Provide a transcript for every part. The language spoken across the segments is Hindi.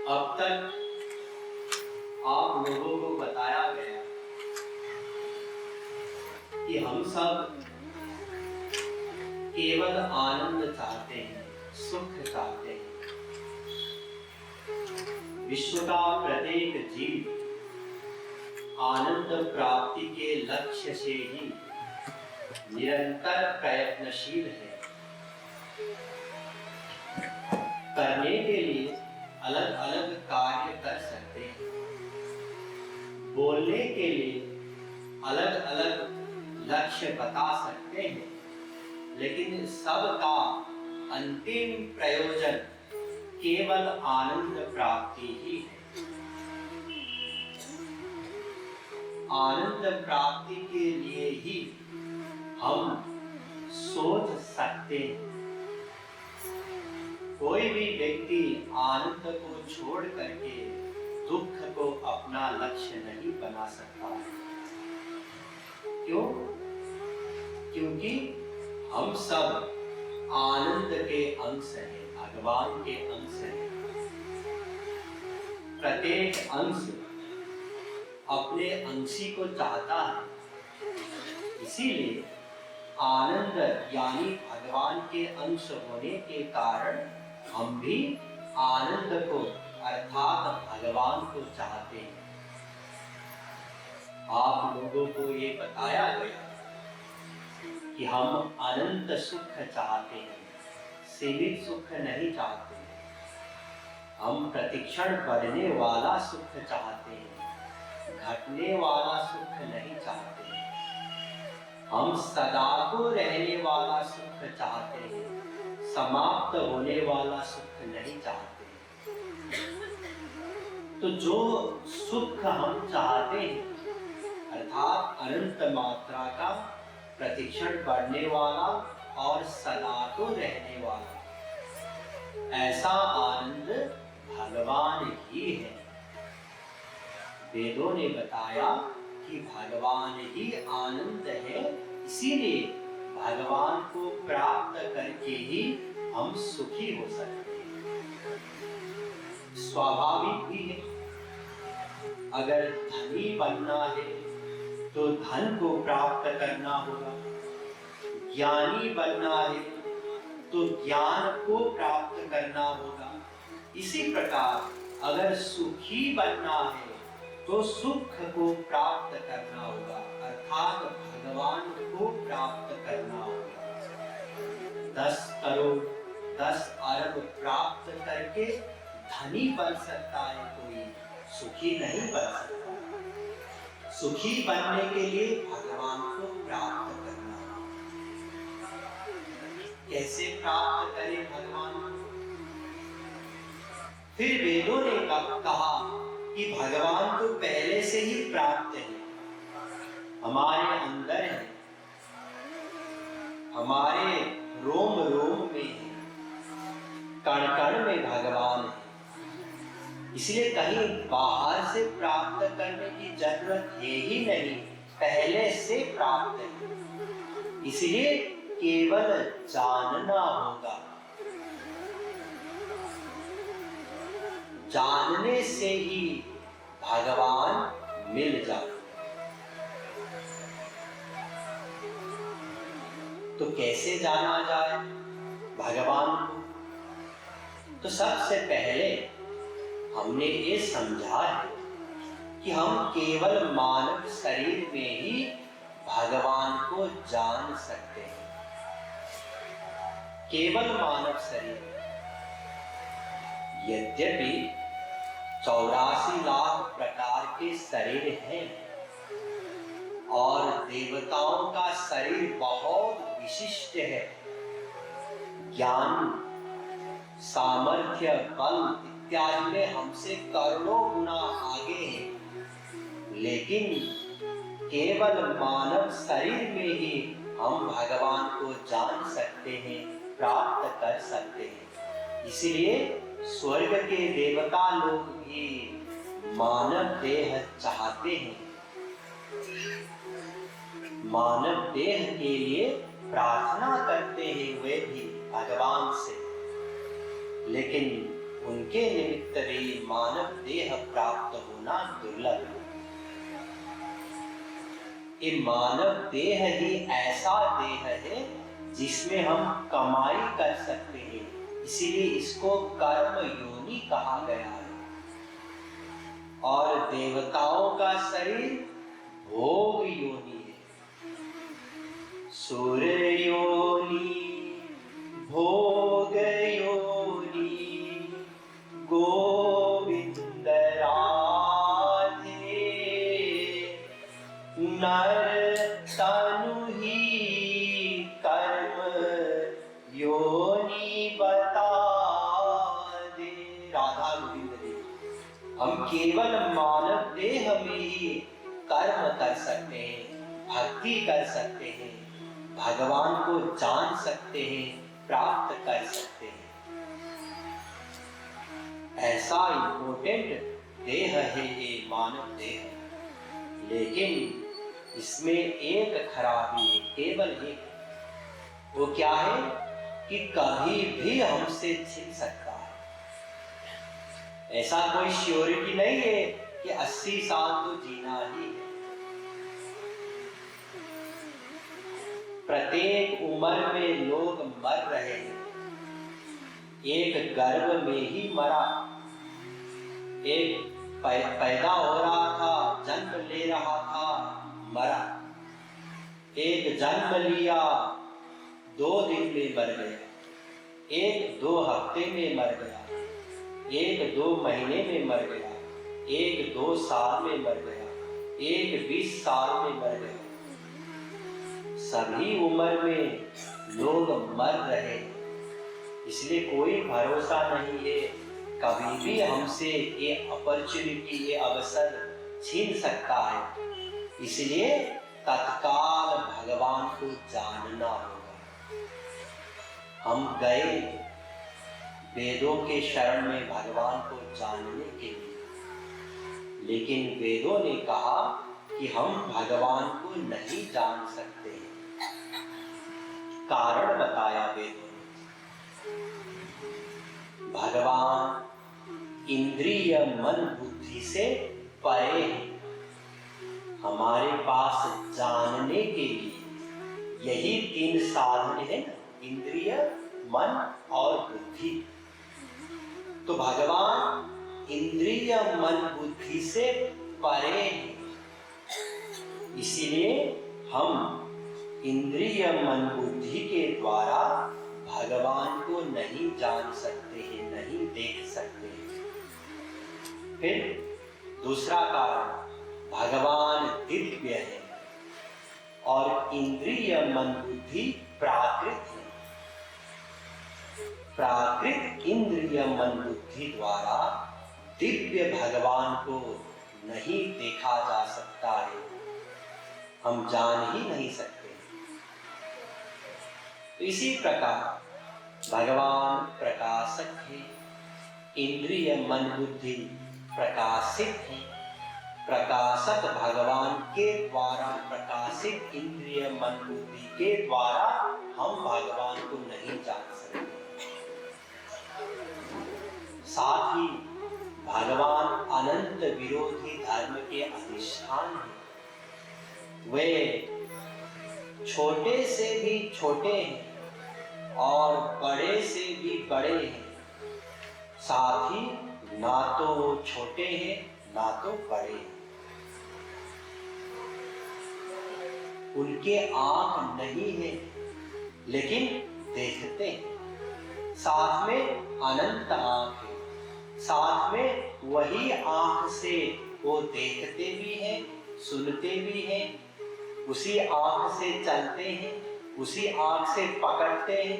अब तक आप लोगों को बताया गया कि हम सब केवल आनंद चाहते हैं, सुख चाहते हैं। विश्व का प्रत्येक जीव आनंद प्राप्ति के लक्ष्य से ही निरंतर प्रयत्नशील है। करने के लिए अलग अलग कार्य कर सकते हैं, बोलने के लिए अलग अलग लक्ष्य बता सकते हैं, लेकिन सबका अंतिम प्रयोजन केवल आनंद प्राप्ति ही है। आनंद प्राप्ति के लिए ही हम सोच सकते हैं। कोई भी व्यक्ति आनंद को छोड़ करके दुख को अपना लक्ष्य नहीं बना सकता। क्यों? क्योंकि हम सब आनंद के अंश हैं, भगवान के अंश हैं। प्रत्येक अंश अपने अंशी को चाहता है, इसीलिए आनंद यानी भगवान के अंश होने के कारण हम भी आनंद को अर्थात भगवान को चाहते हैं। आप लोगों को ये बताया गया कि हम अनंत सुख चाहते हैं, सीमित सुख नहीं चाहते। हम प्रतिक्षण बढ़ने वाला सुख चाहते हैं, घटने वाला सुख नहीं चाहते। हम सदा को रहने वाला सुख चाहते हैं, समाप्त होने वाला सुख नहीं चाहते। तो जो सुख हम चाहते हैं अर्थात अनंत मात्रा का, प्रतिक्षण बढ़ने वाला और सदा को रहने वाला, ऐसा आनंद भगवान ही है। वेदों ने बताया कि भगवान ही आनंद है, इसीलिए भगवान को प्राप्त करके ही हम सुखी हो सकते हैं। स्वाभाविक भी है, अगर धनी बनना है तो धन को प्राप्त करना होगा, ज्ञानी बनना है तो ज्ञान को प्राप्त करना होगा। इसी प्रकार अगर सुखी बनना है तो सुख को प्राप्त करना होगा, अर्थात भगवान को प्राप्त करना होगा। 10 करोड़ 10 अरब प्राप्त करके धनी बन सकता है, कोई सुखी नहीं बन सकता। सुखी बनने के लिए भगवान को प्राप्त करना। कैसे प्राप्त करें भगवान को? फिर वेदों ने कहा कि भगवान तो पहले से ही प्राप्त है, हमारे अंदर है, हमारे रोम रोम में है, कण कण में भगवान है। इसलिए कहीं बाहर से प्राप्त करने की जरूरत है ही नहीं, पहले से प्राप्त है। इसलिए केवल जानना होगा, जानने से ही भगवान मिल जाते। तो कैसे जाना जाए भगवान को? तो सबसे पहले हमने ये समझा है कि हम केवल मानव शरीर में ही भगवान को जान सकते हैं। केवल मानव शरीर। यद्यपि 84 लाख प्रकार के शरीर हैं और देवताओं का शरीर बहुत विशिष्ट है, ज्ञान, सामर्थ्य, बल इत्यादि में हमसे करोड़ों गुना आगे हैं, लेकिन केवल मानव शरीर में ही हम भगवान को जान सकते हैं, प्राप्त कर सकते हैं। इसलिए स्वर्ग के देवता लोग भी मानव देह चाहते हैं, मानव देह के लिए प्रार्थना करते हैं वे भी भगवान से, लेकिन उनके निमित्त रे मानव देह प्राप्त होना दुर्लभ है। ये मानव देह ही ऐसा देह है जिसमें हम कमाई कर सकते हैं, इसीलिए इसको कर्म योनि कहा गया है। और देवताओं का शरीर भोग योनि है। सूर्य योनि भोग योनि गोविंद राधे, नर तनु ही कर्म योनि बता दे। राधा गोविंद देव, हम केवल मानव देह में ही कर्म कर सकते हैं, भक्ति कर सकते हैं, भगवान को जान सकते हैं, प्राप्त कर सकते हैं। ऐसा इम्पोर्टेंट देह है ये मानव देह। लेकिन इसमें एक खराबी है, केवल एक। वो क्या है कि कभी भी हमसे छिन सकता है। ऐसा कोई श्योरिटी नहीं है कि 80 साल तो जीना ही है। प्रत्येक उम्र में लोग मर रहे हैं। एक गर्भ में ही मरा, एक पैदा हो रहा था, जन्म ले रहा था, मरा। एक जन्म लिया, 2 दिन में मर गया, एक 2 हफ्ते में मर गया, एक 2 महीने में मर गया, एक 2 साल में मर गया, एक 20 साल में मर गया। सभी उम्र में लोग मर रहे हैं, इसलिए कोई भरोसा नहीं है, कभी भी हमसे ये अपॉर्चुनिटी, ये अवसर छीन सकता है। इसलिए तत्काल भगवान को जानना होगा। हम गए वेदों के शरण में भगवान को जानने के लिए, लेकिन वेदों ने कहा कि हम भगवान को नहीं जान सकते। कारण बताया वेदों ने। भगवान इंद्रिय मन बुद्धि से परे है। हमारे पास जानने के लिए यही 3 साधन है ना, इंद्रिय, मन और बुद्धि। तो भगवान इंद्रिय मन बुद्धि से परे है, इसीलिए हम इंद्रिय मन बुद्धि के द्वारा भगवान को नहीं जान सकते हैं, नहीं देख सकते हैं। फिर दूसरा कारण, भगवान दिव्य है और इंद्रिय मन बुद्धि प्राकृत है। प्राकृत इंद्रिय मन बुद्धि द्वारा दिव्य भगवान को नहीं देखा जा सकता है, हम जान ही नहीं सकते। तो इसी प्रकार भगवान प्रकाशक है, इंद्रिय मन बुद्धि प्रकाशित है। प्रकाशक भगवान के द्वारा प्रकाशित इंद्रिय मन बुद्धि के द्वारा हम भगवान को नहीं जान सकते। साथ ही भगवान अनंत विरोधी धर्म के अधिष्ठान हैं। वे छोटे से भी छोटे हैं और बड़े से भी बड़े हैं। साथ ही ना तो वो छोटे हैं ना तो बड़े हैं। उनके आंख नहीं है लेकिन देखते हैं। साथ में अनंत आंख है, साथ में वही आंख से वो देखते भी हैं, सुनते भी हैं, उसी आंख से चलते हैं, उसी आंख से पकड़ते हैं।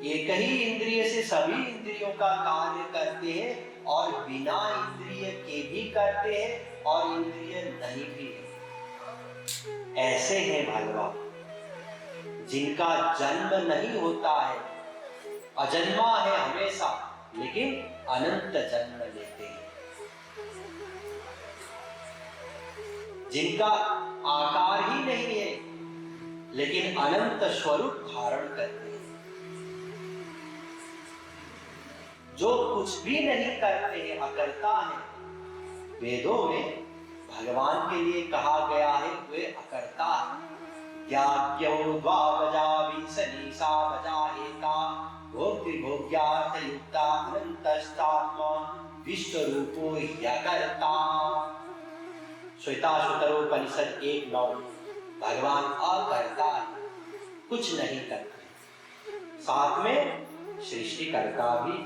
एक ही इंद्रिय से सभी इंद्रियों का कार्य करते हैं और बिना इंद्रिय के भी करते हैं और इंद्रिय नहीं भी है। ऐसे हैं भगवान जिनका जन्म नहीं होता है, अजन्मा है हमेशा, लेकिन अनंत जन्म लेते हैं। जिनका आकार ही नहीं है लेकिन अनंत स्वरूप धारण करते हैं। जो कुछ भी नहीं करते हैं अकर्ता है। वेदों में भगवान के लिए कहा गया है वे अकर्ता है। याज्ञो द्वावजा विंसनीसा वजाहेता भोक्तृभोग्यार्थ युक्ता अनंतस्तात्मा विश्वरूपो ह्यकर्ता। श्वेताश्वतरोपनिषद 1:9। भगवान अकर्ता है, कुछ नहीं करते। साथ में सृष्टिकर्ता भी।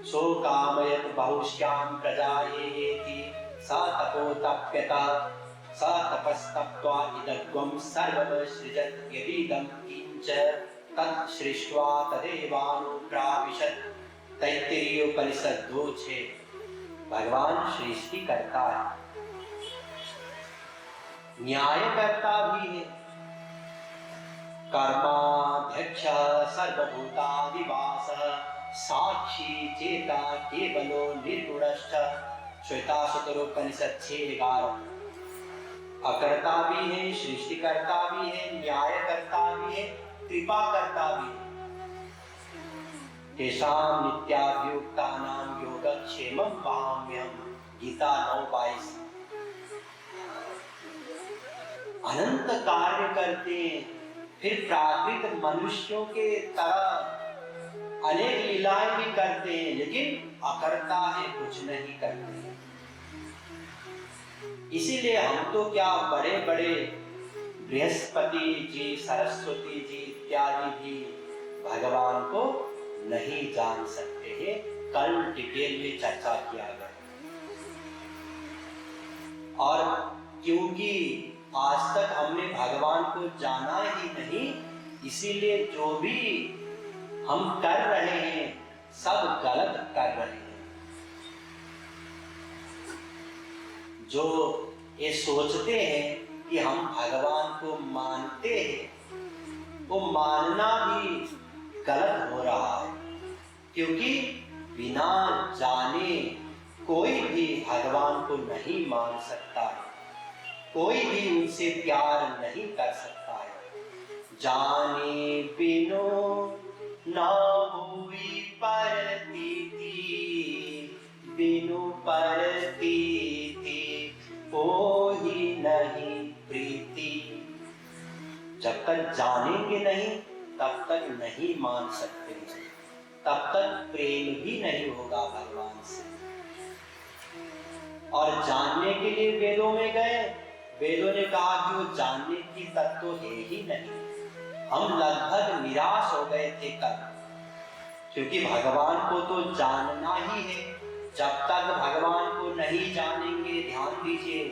सो कामयत बहुश्याम प्रजायेति स तपो तप्यतः स तपस्तप्त्वा इदग्वं सर्वं सृजत् यदिदं किंच तत् सृष्ट्वा तदेवानुप्राविशत्। तैत्तिरीयोपनिषद 2:6। भगवान सृष्टिकर्ता है, न्यायकर्ता भी है। कर्माध्यक्ष सर्वभूतादिवासः साक्षी चेता केवलो निर्गुणश्च। श्वेताश्वतरोपनिषद 6:11। अकर्ता भी है, सृष्टिकर्ता भी है, न्यायकर्ता भी है, कृपाकर्ता भी है। तेषां नित्याभियुक्तानां योगक्षेमं वहाम्यहम्। गीता 9:22। अनंत कार्य करते हैं, फिर प्राकृत मनुष्यों के तरह अनेक लीलाएं भी करते हैं, लेकिन अकर्ता है, कुछ नहीं करते हैं। इसीलिए हम तो क्या बड़े बड़े बृहस्पति जी, सरस्वती जी इत्यादि भी भगवान को नहीं जान सकते हैं। कल डिटेल में चर्चा किया गया। और क्योंकि आज तक हमने भगवान को जाना ही नहीं, इसीलिए जो भी हम कर रहे हैं सब गलत कर रहे हैं। जो ये सोचते हैं कि हम भगवान को मानते हैं, वो मानना भी गलत हो रहा है। क्योंकि बिना जाने कोई भी भगवान को नहीं मान सकता है, कोई भी उनसे प्यार नहीं कर सकता है। जाने बिनो ना हुई परतीति, बिनु परतीति होई नहीं प्रीति। जब तक जानेंगे नहीं तब तक नहीं मान सकते, तब तक प्रेम भी नहीं होगा भगवान से। और जानने के लिए वेदों में गए, वेदों ने कहा कि वो जानने की तत्व है ही नहीं। हम लगभग निराश हो गए थे कल, क्योंकि भगवान को तो जानना ही है। जब तक भगवान को नहीं जानेंगे, ध्यान दीजिए,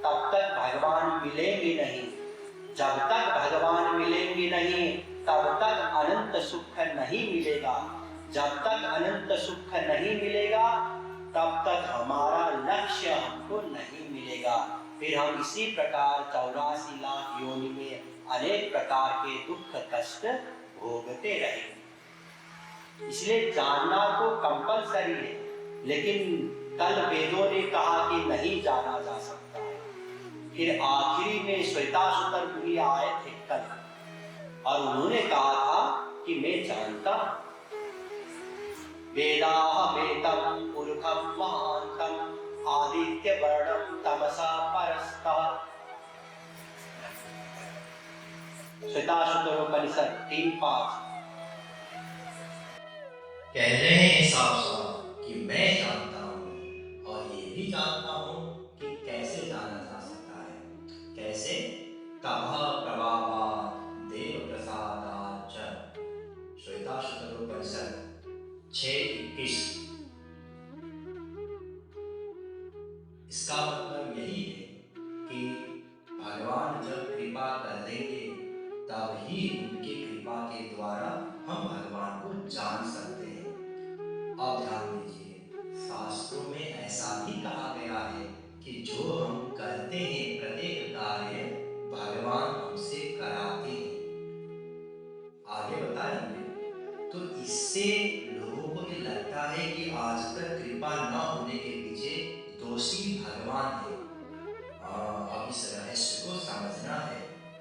तब तक भगवान मिलेंगे नहीं। जब तक भगवान मिलेंगे नहीं तब तक अनंत सुख नहीं मिलेगा। जब तक अनंत सुख नहीं मिलेगा तब तक हमारा लक्ष्य हमको नहीं मिलेगा। फिर हम इसी प्रकार 84 लाख योनि में अनेक प्रकार के दुख कष्ट भोगते रहेंगे। इसलिए जानना तो कंपलसरी है, लेकिन कल वेदों ने कहा कि नहीं जाना जा सकता है। फिर आखिरी में श्वेताश्वतर मुनि आए थे कल, और उन्होंने कहा था कि मैं जानता हूं। वेदाहमेतं पुरुषं महान्तं आदित्यवर्णं तमसा परस्तात्। श्वेताश्वतरोपनिषद 3:5 कह रहे हैं साफ साफ कि मैं जानता हूँ, और ये भी जानता हूँ कि कैसे जाना जा सकता है। कैसे? तपः प्रभावात् देव प्रसादात् च। श्वेताश्वतरोपनिषद 6:21। इसका मतलब